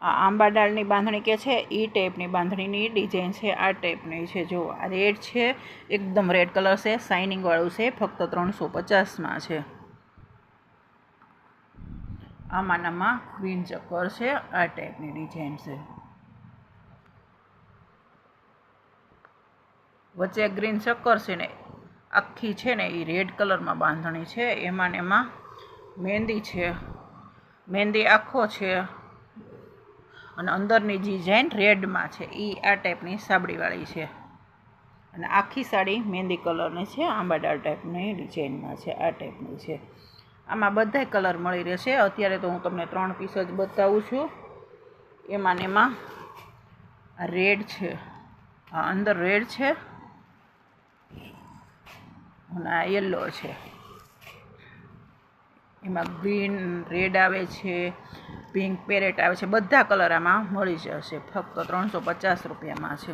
આ આંબા ડાળની બાંધણી કે છે એ ટાઈપની બાંધણીની ડિઝાઇન છે, આ ટાઈપની છે. જો આ રેડ છે, એકદમ રેડ કલર છે, શાઇનિંગ વાળું છે, ફક્ત 350માં છે. આમાં ગ્રીન ચક્કર છે, આ ટાઈપની ડિઝાઇન છે. વચ્ચે ગ્રીન ચક્કર છે ને આખી છે ને એ રેડ કલરમાં બાંધણી છે. એમાં મહેંદી છે, મહેંદી આખો છે અને અંદરની ડિઝાઇન રેડમાં છે. એ આ ટાઈપની સાબડીવાળી છે અને આખી સાડી મહેંદી કલરની છે, આંબાડાળ ટાઈપની ડિઝાઇનમાં છે, આ ટાઈપની છે. આમાં બધા કલર મળી રહેશે. અત્યારે તો હું તમને 3 પીસ જ બતાવું છું. એમાં આ રેડ છે, આ અંદર રેડ છે અને આ યલો છે. એમાં ગ્રીન રેડ આવે છે, પિંક પેરેટ આવે છે, બધા કલર આમાં મળી જશે. ફક્ત 350 રૂપિયામાં છે.